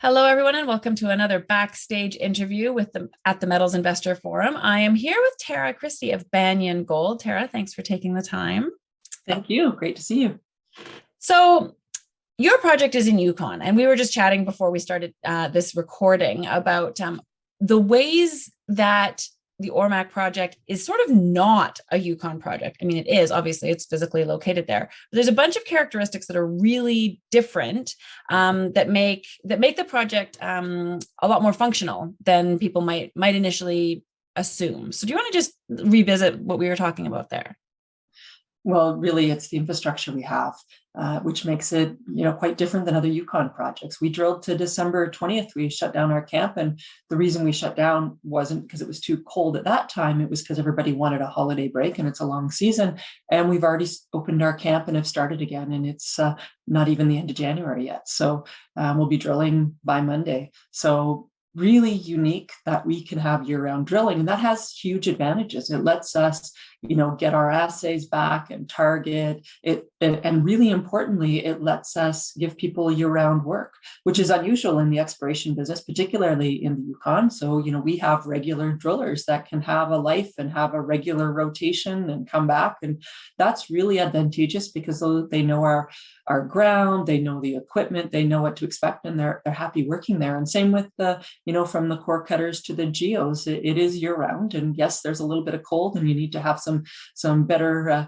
Hello, everyone, and welcome to another backstage interview at the Metals Investor Forum. I am here with Tara Christie of Banyan Gold. Tara, thanks for taking the time. Thank you. Great to see you. So, your project is in Yukon, and we were just chatting before we started this recording about the ways that the AurMac project is sort of not a Yukon project. I mean, it is, obviously, it's physically located there. But there's a bunch of characteristics that are really different that make the project a lot more functional than people might initially assume. So do you want to just revisit what we were talking about there? Well, really, it's the infrastructure we have, which makes it, quite different than other Yukon projects. We drilled to December 20th. We shut down our camp, and the reason we shut down wasn't because it was too cold at that time. It was because everybody wanted a holiday break, and it's a long season. And we've already opened our camp and have started again, and it's not even the end of January yet. So we'll be drilling by Monday. So really unique that we can have year-round drilling, and that has huge advantages. It lets us get our assays back and target it, and really importantly, it lets us give people year-round work, which is unusual in the exploration business, particularly in the Yukon. So we have regular drillers that can have a life and have a regular rotation and come back, and that's really advantageous because they know our ground, they know the equipment, they know what to expect, and they're happy working there. And same with the from the core cutters to the geos, it is year round. And yes, there's a little bit of cold, and you need to have some better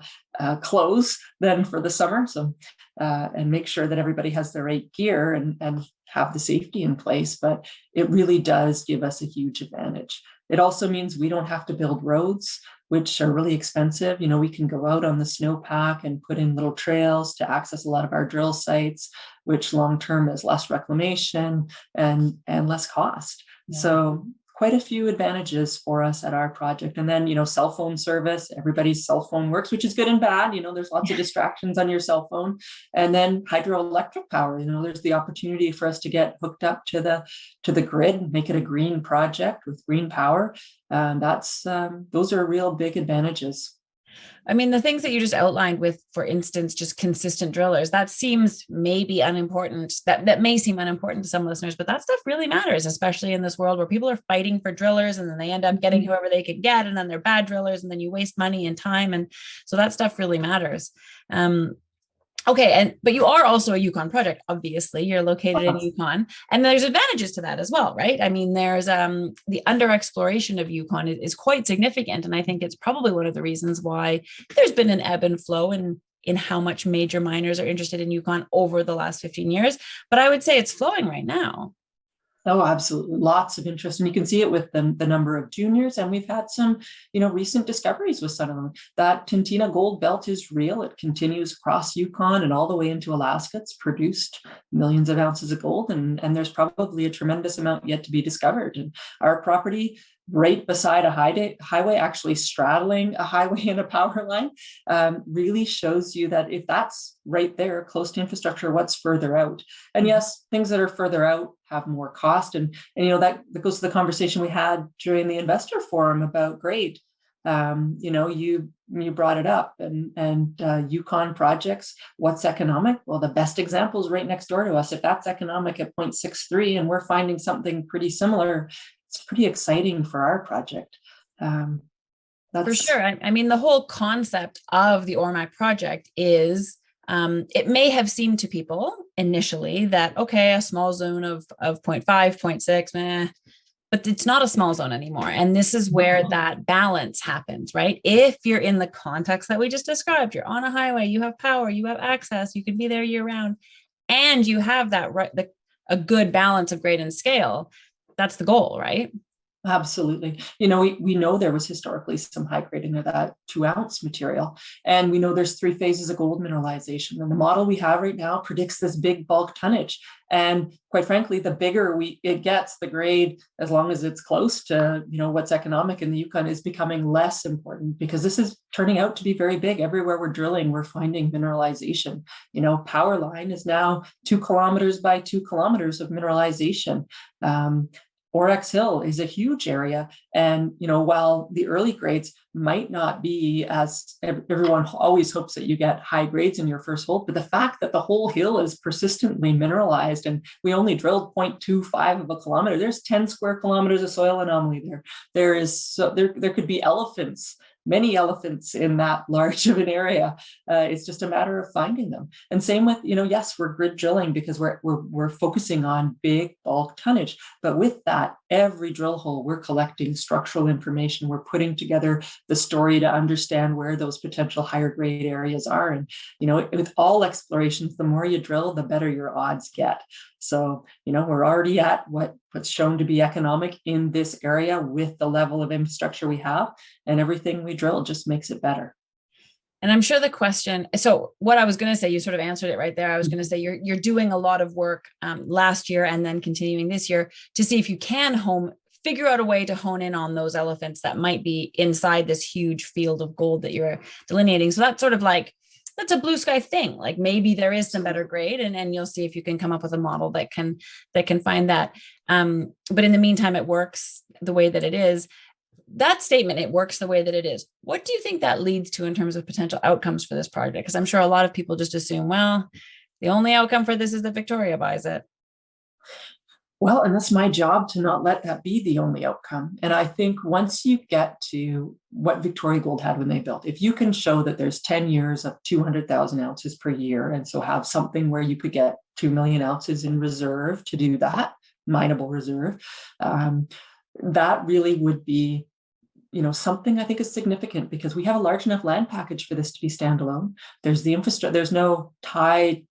clothes than for the summer. So and make sure that everybody has the right gear and have the safety in place. But it really does give us a huge advantage. It also means we don't have to build roads, which are really expensive. We can go out on the snowpack and put in little trails to access a lot of our drill sites, which long-term is less reclamation and less cost. Yeah. So quite a few advantages for us at our project. And then, cell phone service, everybody's cell phone works, which is good and bad. There's lots of distractions on your cell phone. And then hydroelectric power, there's the opportunity for us to get hooked up to the grid, make it a green project with green power. Those are real big advantages. I mean, the things that you just outlined with, for instance, just consistent drillers, that seems maybe unimportant. That may seem unimportant to some listeners, but that stuff really matters, especially in this world where people are fighting for drillers and then they end up getting whoever they could get, and then they're bad drillers, and then you waste money and time. And so that stuff really matters. Okay, but you are also a Yukon project, obviously. You're located in Yukon, and there's advantages to that as well, right? I mean, there's the under-exploration of Yukon is quite significant, and I think it's probably one of the reasons why there's been an ebb and flow in how much major miners are interested in Yukon over the last 15 years. But I would say it's flowing right now. Oh, absolutely. Lots of interest. And you can see it with the number of juniors. And we've had some, recent discoveries with some of them. That Tintina gold belt is real. It continues across Yukon and all the way into Alaska. It's produced millions of ounces of gold. And there's probably a tremendous amount yet to be discovered. And our property, right beside a highway, actually straddling a highway and a power line, really shows you that if that's right there close to infrastructure, what's further out? And yes, things that are further out have more cost. And that goes to the conversation we had during the investor forum about grade. You brought it up, and Yukon projects, what's economic? Well, the best example is right next door to us. If that's economic at 0.63 and we're finding something pretty similar, it's pretty exciting for our project. For sure. I mean, the whole concept of the AurMac project is, it may have seemed to people initially that, okay, a small zone of 0.5, 0.6, but it's not a small zone anymore. And this is where that balance happens, right? If you're in the context that we just described, you're on a highway, you have power, you have access, you can be there year round, and you have that a good balance of grade and scale. That's the goal, right? Absolutely. We know there was historically some high grade in that 2-ounce material. And we know there's 3 phases of gold mineralization. And the model we have right now predicts this big bulk tonnage. And quite frankly, the bigger it gets, the grade, as long as it's close to, what's economic in the Yukon, is becoming less important, because this is turning out to be very big. Everywhere we're drilling, we're finding mineralization. Power line is now 2 kilometers by 2 kilometers of mineralization. Orex Hill is a huge area. And, while the early grades might not be as everyone always hopes that you get high grades in your first hole, but the fact that the whole hill is persistently mineralized and we only drilled 0.25 of a kilometer, there's 10 square kilometers of soil anomaly there. There could be many elephants in that large of an area. It's just a matter of finding them. And same with, yes, we're grid drilling because we're focusing on big bulk tonnage. But with that, every drill hole, we're collecting structural information. We're putting together the story to understand where those potential higher grade areas are. And, with all explorations, the more you drill, the better your odds get. So, we're already at what's shown to be economic in this area with the level of infrastructure we have, and everything we drill just makes it better. And I'm sure the question, so what I was going to say, you sort of answered it right there. I was going to say, you're doing a lot of work last year and then continuing this year to see if you can figure out a way to hone in on those elephants that might be inside this huge field of gold that you're delineating. So that's sort of like, that's a blue sky thing. Like maybe there is some better grade and you'll see if you can come up with a model that can find that. But in the meantime, it works the way that it is. That statement, it works the way that it is. What do you think that leads to in terms of potential outcomes for this project? Because I'm sure a lot of people just assume, well, the only outcome for this is that Victoria buys it. Well, and that's my job to not let that be the only outcome. And I think once you get to what Victoria Gold had when they built, if you can show that there's 10 years of 200,000 ounces per year, and so have something where you could get 2 million ounces in reserve to do that, mineable reserve, that really would be something I think is significant because we have a large enough land package for this to be standalone. There's the infrastructure, there's no tie.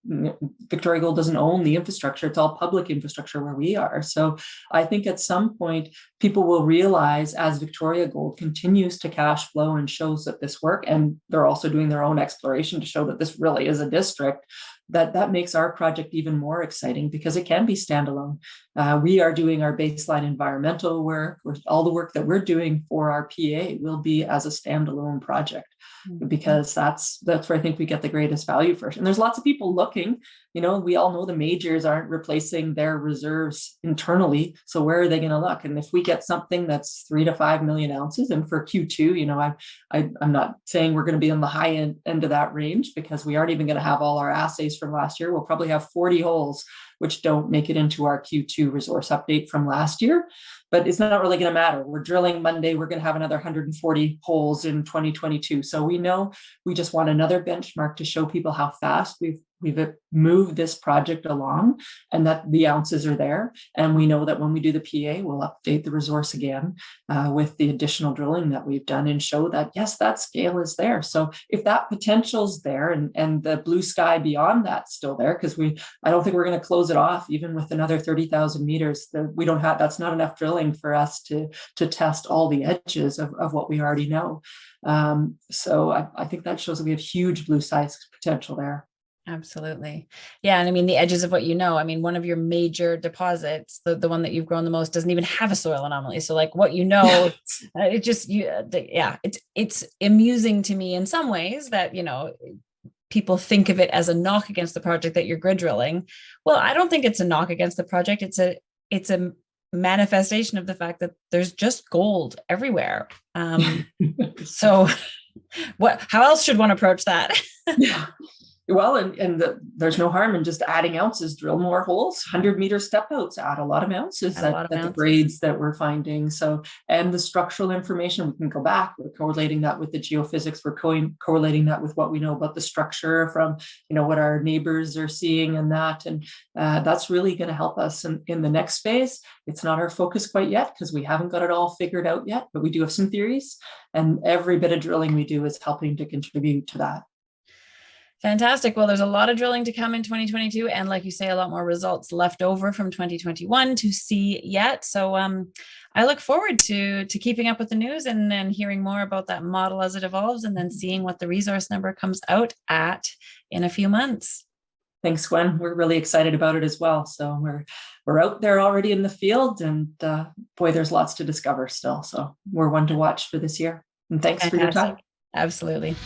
Victoria Gold doesn't own the infrastructure. It's all public infrastructure where we are. So I think at some point people will realize as Victoria Gold continues to cash flow and shows that this work, and they're also doing their own exploration to show that this really is a district, that makes our project even more exciting because it can be standalone. We are doing our baseline environmental work, all the work that we're doing for our PA will be as a standalone project because that's where I think we get the greatest value first. And there's lots of people looking, we all know the majors aren't replacing their reserves internally. So where are they going to look? And if we get something that's 3 to 5 million ounces, and for Q2, I'm not saying we're going to be on the high end of that range because we aren't even going to have all our assays from last year. We'll probably have 40 holes which don't make it into our Q2 resource update from last year. But it's not really going to matter. We're drilling Monday. We're going to have another 140 holes in 2022. So we know we just want another benchmark to show people how fast we've moved this project along and that the ounces are there. And we know that when we do the PA, we'll update the resource again with the additional drilling that we've done and show that, yes, that scale is there. So if that potential's there and the blue sky beyond that's still there, because I don't think we're going to close it off even with another 30,000 meters. That's not enough drilling for us to test all the edges of what we already know. So I think that shows that we have huge blue sky potential there. Absolutely. Yeah. And I mean, the edges of what one of your major deposits, the one that you've grown the most, doesn't even have a soil anomaly. So like what it's amusing to me in some ways that, people think of it as a knock against the project that you're grid drilling. Well, I don't think it's a knock against the project. It's a manifestation of the fact that there's just gold everywhere. So how else should one approach that? Yeah. Well, there's no harm in just adding ounces, drill more holes, 100-meter step outs, add a lot of ounces at the grades that we're finding. So, and the structural information, we can go back, we're correlating that with the geophysics, we're correlating that with what we know about the structure from, what our neighbors are seeing and that. And that's really going to help us in the next phase. It's not our focus quite yet because we haven't got it all figured out yet, but we do have some theories. And every bit of drilling we do is helping to contribute to that. Fantastic. Well, there's a lot of drilling to come in 2022. And like you say, a lot more results left over from 2021 to see yet. So I look forward to keeping up with the news and then hearing more about that model as it evolves and then seeing what the resource number comes out at in a few months. Thanks, Gwen. We're really excited about it as well. So we're out there already in the field and boy, there's lots to discover still. So we're one to watch for this year. And thanks for your time. Absolutely.